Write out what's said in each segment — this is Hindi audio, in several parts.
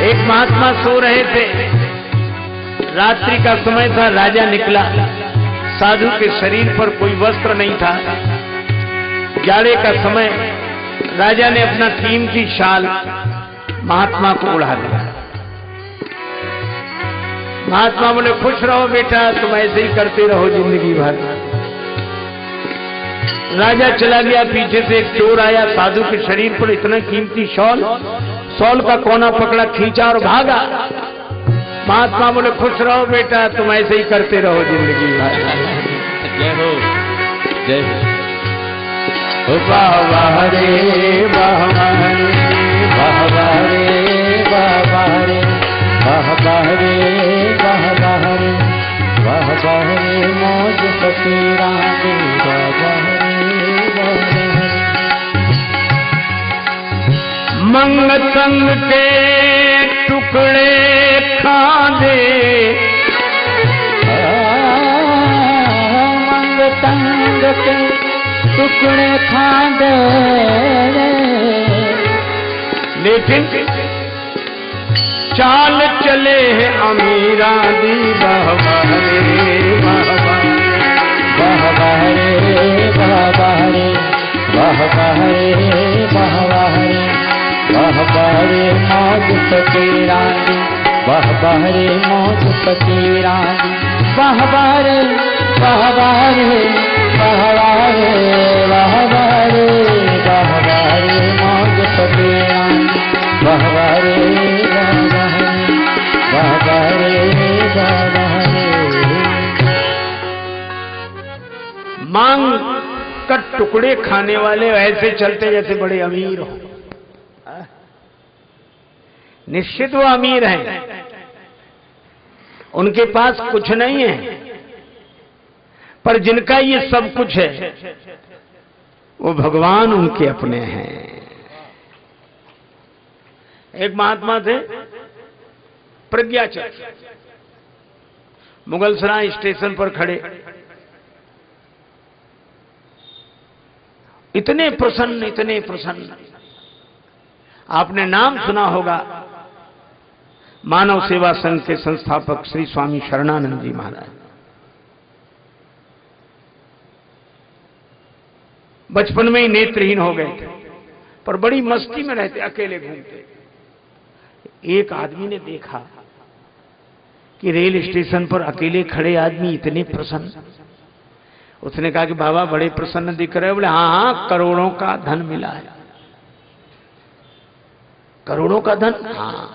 एक महात्मा सो रहे थे, रात्रि का समय था, राजा निकला। साधु के शरीर पर कोई वस्त्र नहीं था। जाड़े का समय, राजा ने अपना कीमती शाल महात्मा को उड़ा दिया। महात्मा बोले, खुश रहो बेटा, तुम ऐसे ही करते रहो जिंदगी भर। राजा चला गया, पीछे से एक चोर आया, साधु के शरीर पर इतना कीमती शॉल का कोना पकड़ा, खींचा और भागा। महात्मा बोले, खुश रहो बेटा, तुम ऐसे ही करते रहो जिंदगी भर। जय हो, जय हो। वाह वाह रे वाह वाह रे वाह वाह रे वाह वाह रे वाह वाह रे वाह वाह रे वाह वाह रे मौज फकीरा रे वाह वाह रे वाह वाह रे। मंग तंग के टुकड़े खांदे, मंग तंग के टुकड़े खांदे, लेकिन चाल चले है अमीरा दी। वाह वाह रे वाह वाह वाह रे वाह वाह रे वाह वाह रे वाह वाह रे वाह वाह रे मौज फकीरा दी। वाह वाह रे मौज फकीरा दी। वाह वाह रे वाह वाह रे वाह वाह रे वाह वाह रे वाह वाह रे मौज फकीरा दी। वाह वाह रे वाह वाह रे वाह वाह रे वाह वाह रे। मांग का टुकड़े खाने वाले ऐसे चलते जैसे बड़े अमीर हो। निश्चित वो अमीर हैं, उनके पास कुछ नहीं है, पर जिनका ये सब कुछ है वो भगवान उनके अपने हैं। एक महात्मा थे प्रज्ञाचर, मुगलसराय स्टेशन पर खड़े, इतने प्रसन्न। आपने नाम सुना होगा, मानव सेवा संघ के संस्थापक श्री स्वामी शरणानंद जी महाराज। बचपन में ही नेत्रहीन हो गए थे, पर बड़ी मस्ती में रहते, अकेले घूमते। एक आदमी ने देखा कि रेल स्टेशन पर अकेले खड़े आदमी इतने प्रसन्न। उसने कहा कि बाबा बड़े प्रसन्न दिख रहे हो। बोले, हाँ, करोड़ों का धन मिला है। करोड़ों का धन? हाँ।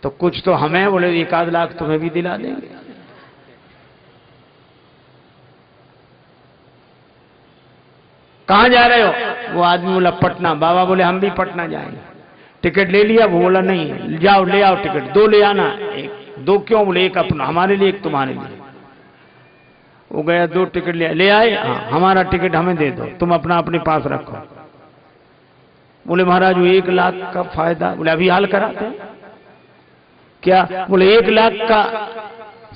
तो कुछ तो हमें, बोले 1-8 लाख तुम्हें भी दिला देंगे। कहां जा रहे हो? वो आदमी बोला, पटना। बाबा बोले, हम भी पटना जाएंगे। टिकट ले लिया? वो बोला, नहीं। जाओ ले आओ टिकट, 2 ले आना। 2 क्यों? बोले, एक अपना हमारे लिए, एक तुम्हारे लिए। वो गया, 2 टिकट ले आए। हाँ, हमारा टिकट हमें दे दो, तुम अपना अपने पास रखो। बोले, महाराज वो 1 लाख का फायदा। बोले, अभी हाल कराते हैं क्या? बोले, 1 लाख का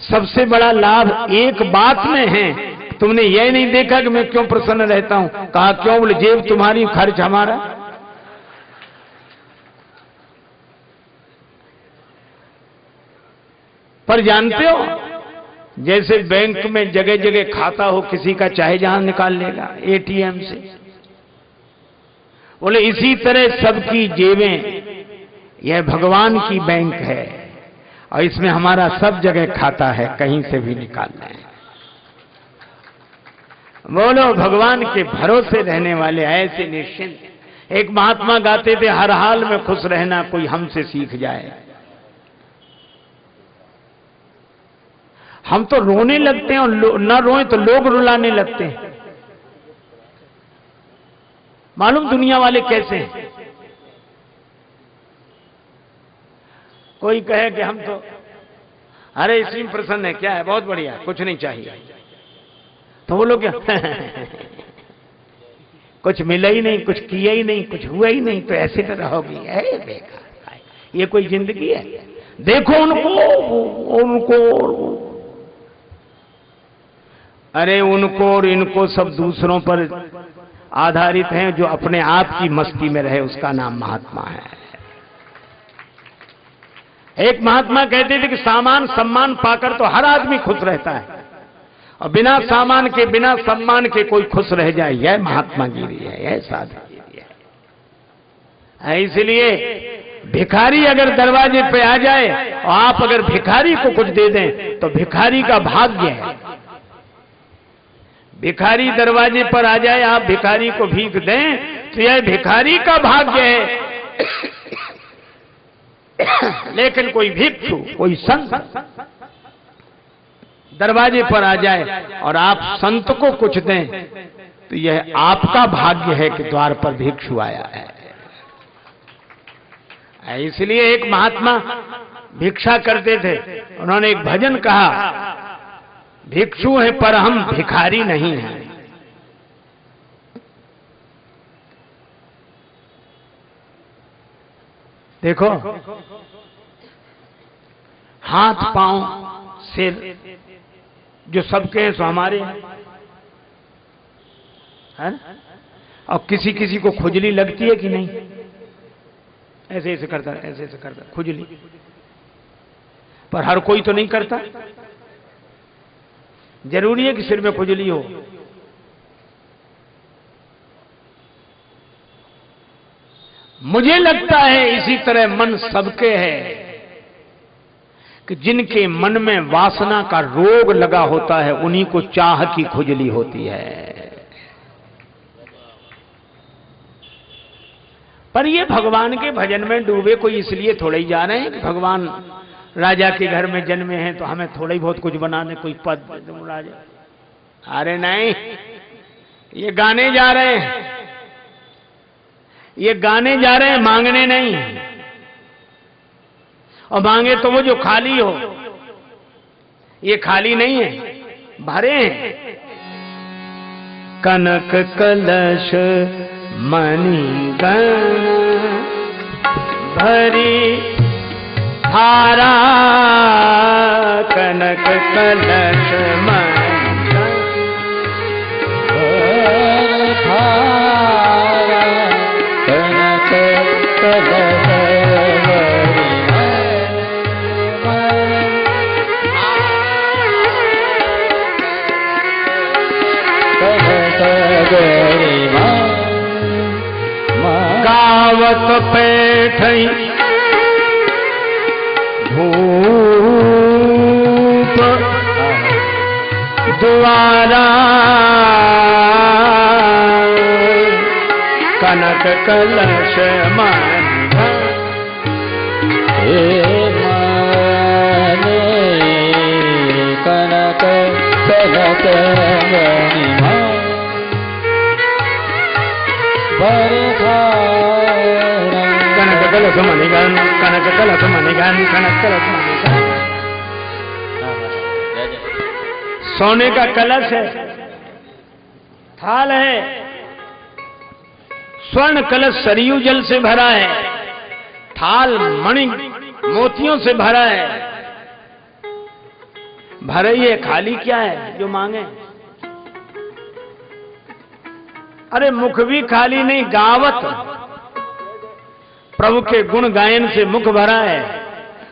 सबसे बड़ा लाभ एक बात में है, तुमने यह नहीं देखा कि मैं क्यों प्रसन्न रहता हूं। कहा, क्यों? बोले, जेब तुम्हारी, खर्च हमारा। पर जानते हो, जैसे बैंक में जगह जगह खाता हो किसी का, चाहे जहां निकाल लेगा एटीएम से। बोले, इसी तरह सबकी जेबें यह भगवान की बैंक है, और इसमें हमारा सब जगह खाता है, कहीं से भी निकालना है। बोलो, भगवान के भरोसे रहने वाले ऐसे निश्चिंत। एक महात्मा गाते थे, हर हाल में खुश रहना कोई हमसे सीख जाए। हम तो रोने लगते हैं, और न रोए तो लोग रुलाने लगते हैं। मालूम दुनिया वाले कैसे हैं? कोई कहे कि हम तो, अरे इसी में प्रसन्न है, क्या है, बहुत बढ़िया, कुछ नहीं चाहिए। तो वो लोग कुछ मिला ही नहीं, कुछ किया ही नहीं, कुछ हुआ ही नहीं, तो ऐसे तो रहोगी। बेकार, ये कोई जिंदगी है? देखो उनको अरे उनको और इनको सब दूसरों पर आधारित हैं। जो अपने आप की मस्ती में रहे उसका नाम महात्मा है। एक महात्मा कहते थे कि सामान सम्मान पाकर तो हर आदमी खुश रहता है, और बिना सामान के बिना सम्मान के कोई खुश रह जाए, यह महात्मा गिरी है, यह साधुगिरी है। इसलिए भिखारी अगर दरवाजे पे आ जाए और आप अगर भिखारी को कुछ दे दें तो भिखारी का भाग्य है। भिखारी दरवाजे पर आ जाए, आप भिखारी को भीख दें तो यह भिखारी का भाग्य है। लेकिन कोई भिक्षु, कोई संत दरवाजे पर आ जाए और आप संत को कुछ दें तो यह आपका भाग्य है कि द्वार पर भिक्षु आया है। इसलिए एक महात्मा भिक्षा करते थे, उन्होंने एक भजन कहा, भिक्षु हैं पर हम भिखारी नहीं हैं। देखो, हाथ पांव सिर जो सबके हैं सो हमारे हैं, है? और किसी किसी को खुजली लगती है कि नहीं? ऐसे ऐसे करता, ऐसे ऐसे करता खुजली, पर हर कोई तो नहीं करता। जरूरी है कि सिर में खुजली हो। मुझे लगता है इसी तरह मन सबके है कि जिनके मन में वासना का रोग लगा होता है उन्हीं को चाह की खुजली होती है। पर ये भगवान के भजन में डूबे कोई इसलिए थोड़े ही जा रहे हैं कि भगवान राजा के घर में जन्मे हैं तो हमें थोड़ा ही बहुत कुछ बना दे, कोई पद राजा। अरे नहीं, ये गाने जा रहे हैं, ये गाने जा रहे हैं, मांगने नहीं। और मांगे तो वो जो खाली हो, ये खाली नहीं है, भरे हैं। कनक कलश मणि गण भरी धारा, कनक कलश मणि भरी धारा, कनक कलश गावत पैठई धूप द्वारा, कनक कलश माने कनक कलश कनक कलश मणिगण, कनक कलश मणिगण, कनक कलश मणिगण। सोने का कलश है, थाल है, स्वर्ण कलश सरयू जल से भरा है, थाल मणि मोतियों से भरा है। भरा ही है, खाली क्या है जो मांगे? अरे मुख भी खाली नहीं, गावत प्रभु के गुण गायन से मुख भरा है,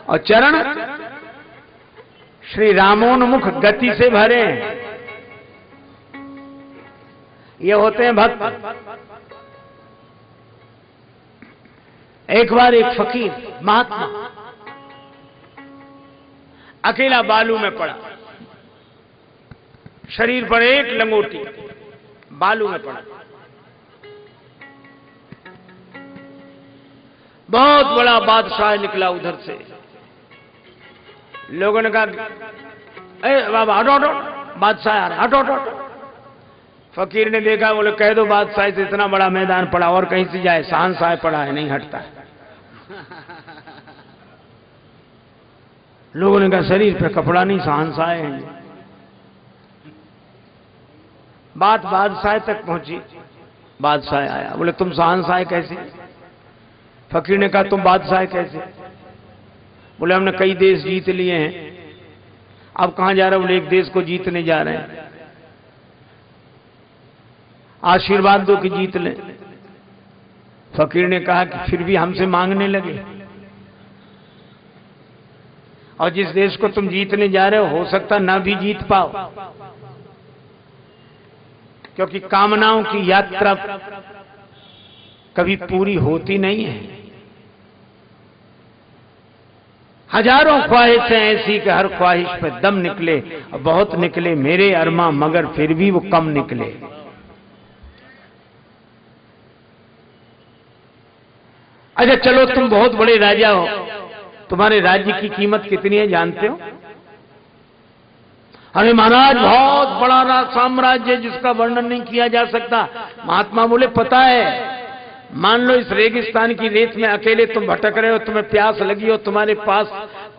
और चरण श्री रामोन्मुख गति से भरे हैं। ये होते हैं भक्त। एक बार एक फकीर महात्मा अकेला बालू में पड़ा, शरीर पर एक लंगोटी, बालू में पड़ा। बहुत बड़ा बादशाह निकला उधर से। लोगों ने कहा, ए बाबा हटो हटो, बादशाह आ रहा, हटो हटो। फकीर ने देखा, बोले कह दो बादशाह से इतना बड़ा मैदान पड़ा और कहीं से जाए, शहंशाह पड़ा है, नहीं हटता है। लोगों ने कहा शरीर पे कपड़ा नहीं, शहंशाह है। बात बादशाह तक पहुंची। बादशाह आया, बोले तुम शहंशाह कैसे? फकीर ने कहा तुम बादशाह कैसे? बोले हमने कई देश जीत लिए हैं। अब कहां जा रहे? बोले एक देश को जीतने जा रहे हैं, आशीर्वाद दो कि जीत लें। फकीर ने कहा कि फिर भी हमसे मांगने लगे। और जिस देश को तुम जीतने जा रहे हो सकता ना भी जीत पाओ, क्योंकि कामनाओं की यात्रा कभी पूरी होती नहीं है। हजारों ख्वाहिशें ऐसी कि हर ख्वाहिश पे दम निकले, और बहुत निकले मेरे अरमा, मगर फिर भी वो कम निकले। अच्छा चलो, तुम बहुत बड़े राजा हो, तुम्हारे राज्य की कीमत कितनी है जानते हो? अरे महाराज बहुत बड़ा साम्राज्य जिसका वर्णन नहीं किया जा सकता। महात्मा बोले पता है, मान लो इस रेगिस्तान की रेत में अकेले तुम भटक रहे हो, तुम्हें प्यास लगी हो, तुम्हारे पास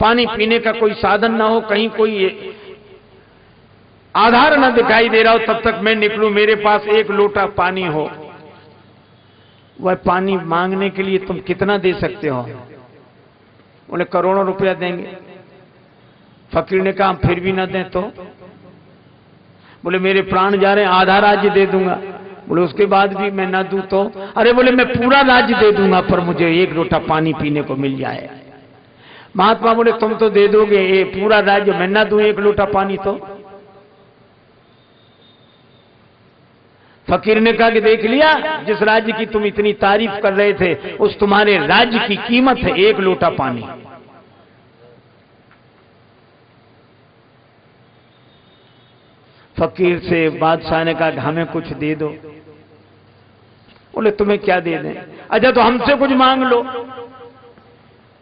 पानी पीने का कोई साधन ना हो, कहीं कोई आधार ना दिखाई दे रहा हो, तब तक मैं निकलूं, मेरे पास एक लोटा पानी हो। वह पानी मांगने के लिए तुम कितना दे सकते हो? बोले करोड़ों रुपया देंगे। फकीर ने कहा फिर भी ना दें तो? बोले मेरे प्राण जा रहे हैं, आधा राज्य दे दूंगा। बोले उसके बाद भी मैं ना दूं तो? अरे बोले मैं पूरा राज्य दे दूंगा, पर मुझे एक लोटा पानी पीने को मिल जाए। महात्मा बोले तुम तो दे दोगे ये पूरा राज्य, मैं ना दूं एक लोटा पानी तो? फकीर ने कहा कि देख लिया, जिस राज्य की तुम इतनी तारीफ कर रहे थे, उस तुम्हारे राज्य की कीमत है एक लोटा पानी। फकीर से बादशाह ने कहा हमें कुछ दे दो। बोले तुम्हें क्या दे दें? अच्छा तो हमसे कुछ मांग लो।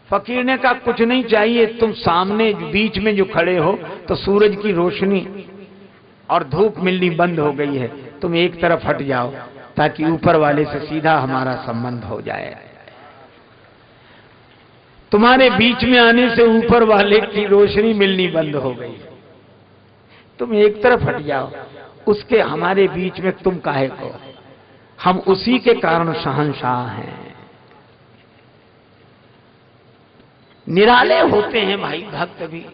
फकीर ने कहा कुछ नहीं चाहिए, तुम सामने बीच में जो खड़े हो तो सूरज की रोशनी और धूप मिलनी बंद हो गई है, तुम एक तरफ हट जाओ ताकि ऊपर वाले से सीधा हमारा संबंध हो जाए। तुम्हारे बीच में आने से ऊपर वाले की रोशनी मिलनी बंद हो गई, तुम एक तरफ हट जाओ, उसके हमारे बीच में तुम काहे को? हम उसी के कारण शहंशाह हैं। निराले होते हैं भाई भक्त भी।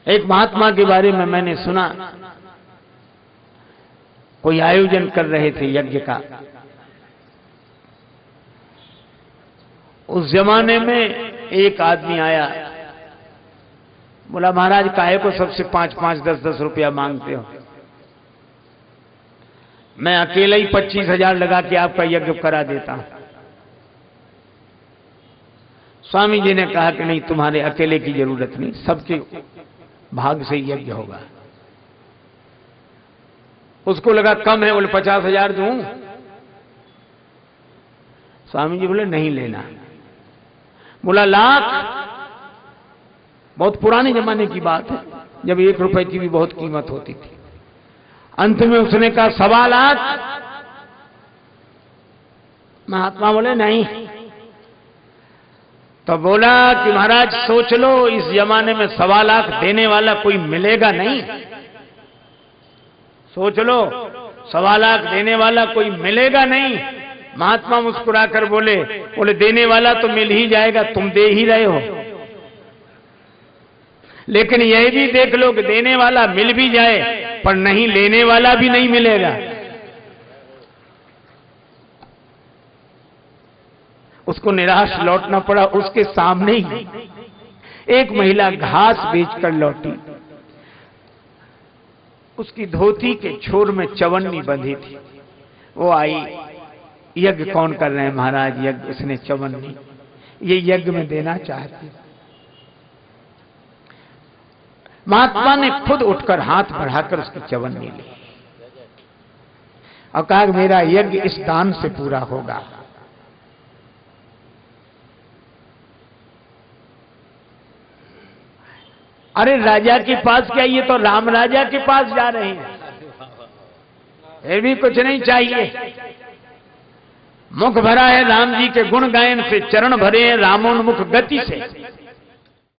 एक महात्मा के बारे में मैंने सुना, कोई आयोजन कर रहे थे यज्ञ का। उस जमाने में एक आदमी आया, बोला महाराज काहे को सबसे 5-5, 10-10 रुपया मांगते हो? मैं अकेला ही 25,000 लगा के आपका यज्ञ करा देता हूं। स्वामी जी ने कहा कि नहीं, तुम्हारे अकेले की जरूरत नहीं, सबके भाग से यज्ञ होगा। उसको लगा कम है, बोले 50,000 दूं? स्वामी जी बोले नहीं लेना। बोला लाख? बहुत पुराने जमाने की बात है, जब 1 रुपए की भी बहुत कीमत होती थी। अंत में उसने कहा 1.25 लाख। महात्मा बोले नहीं। तो बोला कि महाराज सोच लो, इस जमाने में 1.25 लाख देने वाला कोई मिलेगा नहीं। सोच लो, 1.25 लाख देने वाला कोई मिलेगा नहीं। महात्मा मुस्कुराकर बोले देने वाला तो मिल ही जाएगा, तुम दे ही रहे हो। लेकिन यह भी देख लो कि देने वाला मिल भी जाए पर नहीं लेने वाला भी नहीं मिलेगा। उसको निराश लौटना पड़ा। उसके सामने ही एक महिला घास बेचकर लौटी, उसकी धोती के छोर में चवन्नी बंधी थी। वो आई, यज्ञ कौन कर रहे हैं महाराज? यज्ञ। उसने चवन्नी ये यज्ञ में देना चाहती। महात्मा ने खुद उठकर हाथ बढ़ाकर उसकी चवन्नी ली और कहा मेरा यज्ञ इस दान से पूरा होगा। अरे राजा के पास क्या, ये तो राम राजा के पास जा रहे हैं, फिर भी कुछ नहीं चाहिए। मुख भरा है राम जी के गुण गायन से, चरण भरे हैं रामोन्मुख गति से।